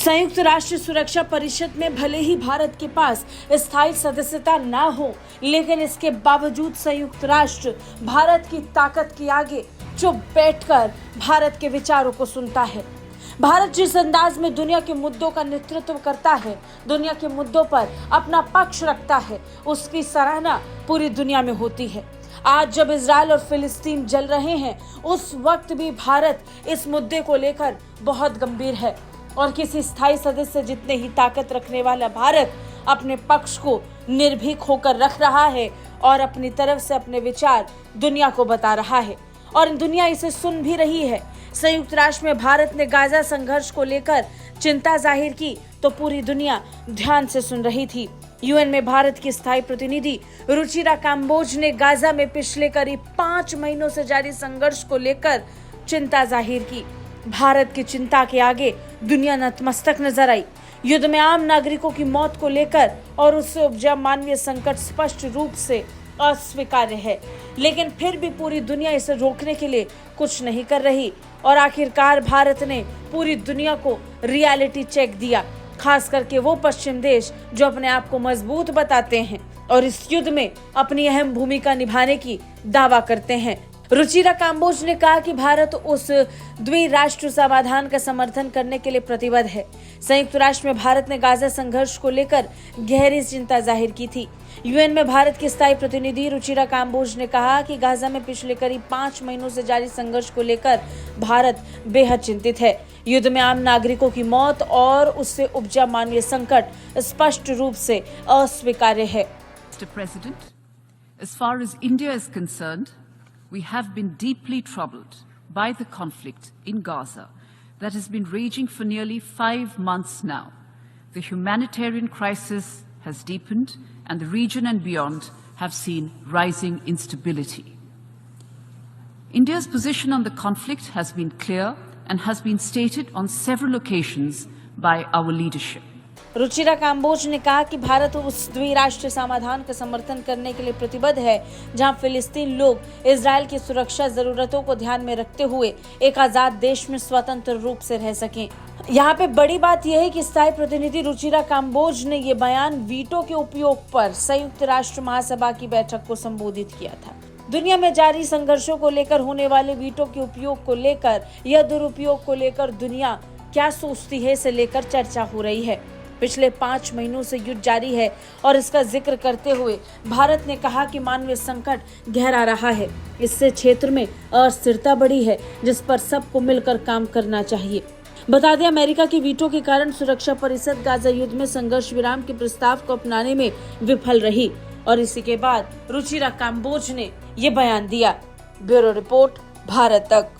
संयुक्त राष्ट्र सुरक्षा परिषद में भले ही भारत के पास स्थायी सदस्यता ना हो, लेकिन इसके बावजूद संयुक्त राष्ट्र भारत की ताकत के आगे चुप बैठकर भारत के विचारों को सुनता है। भारत जिस अंदाज में दुनिया के मुद्दों का नेतृत्व करता है, दुनिया के मुद्दों पर अपना पक्ष रखता है, उसकी सराहना पूरी दुनिया में होती है। आज जब इजराइल और फिलिस्तीन जल रहे हैं, उस वक्त भी भारत इस मुद्दे को लेकर बहुत गंभीर है और किसी स्थायी सदस्य जितने ही ताकत रखने वाला भारत अपने पक्ष को निर्भीक होकर रख रहा है और अपनी तरफ से अपने विचार दुनिया को बता रहा है और दुनिया इसे सुन भी रही है। संयुक्त राष्ट्र में भारत ने गाजा संघर्ष को लेकर चिंता जाहिर की तो पूरी दुनिया ध्यान से सुन रही थी। यूएन में भारत की स्थायी प्रतिनिधि रुचिरा काम्बोज ने गाजा में पिछले करीब 5 महीनों से जारी संघर्ष को लेकर चिंता जाहिर की। भारत की चिंता के आगे दुनिया नतमस्तक नजर आई। युद्ध में आम नागरिकों की मौत को लेकर और उससे उपजा मानवीय संकट स्पष्ट रूप से अस्वीकार्य है, लेकिन फिर भी पूरी दुनिया इसे रोकने के लिए कुछ नहीं कर रही और आखिरकार भारत ने पूरी दुनिया को रियलिटी चेक दिया, खास करके वो पश्चिम देश जो अपने आप को मजबूत बताते हैं और इस युद्ध में अपनी अहम भूमिका निभाने की दावा करते हैं। रुचिरा काम्बोज ने कहा कि भारत उस द्विराष्ट्र समाधान का समर्थन करने के लिए प्रतिबद्ध है। संयुक्त राष्ट्र में भारत ने गाजा संघर्ष को लेकर गहरी चिंता जाहिर की थी। यूएन में भारत की स्थायी प्रतिनिधि रुचिरा काम्बोज ने कहा कि गाजा में पिछले करीब 5 महीनों से जारी संघर्ष को लेकर भारत बेहद चिंतित है। युद्ध में आम नागरिकों की मौत और उससे उपजा मानवीय संकट स्पष्ट रूप से अस्वीकार्य है। Mr. President, as far as India is concerned, we have been deeply troubled by the conflict in Gaza that has been raging for nearly 5 months now. The humanitarian crisis has deepened and the region and beyond have seen rising instability. India's position on the conflict has been clear and has been stated on several occasions by our leadership. Ruchira Kamboj ने कहा कि भारत उस द्विराष्ट्र समाधान का समर्थन करने के लिए प्रतिबद्ध है जहां फिलिस्तीन लोग इजराइल की सुरक्षा जरूरतों को ध्यान में रखते हुए एक आजाद देश में स्वतंत्र रूप से रह सकें। यहाँ पे बड़ी बात यह है कि स्थायी प्रतिनिधि रुचिरा काम्बोज ने ये बयान वीटो के उपयोग पर संयुक्त राष्ट्र महासभा की बैठक को संबोधित किया था। दुनिया में जारी संघर्षों को लेकर होने वाले वीटो के उपयोग को लेकर या दुरुपयोग को लेकर दुनिया क्या सोचती है, इसे लेकर चर्चा हो रही है। पिछले 5 महीनों से युद्ध जारी है और इसका जिक्र करते हुए भारत ने कहा कि मानवीय संकट गहरा रहा है। इससे क्षेत्र में अस्थिरता बढ़ी है जिस पर सबको मिलकर काम करना चाहिए। बता दें, अमेरिका के वीटो के कारण सुरक्षा परिषद गाजा युद्ध में संघर्ष विराम के प्रस्ताव को अपनाने में विफल रही और इसी के बाद रुचिरा काम्बोज ने ये बयान दिया। ब्यूरो रिपोर्ट, भारत तक।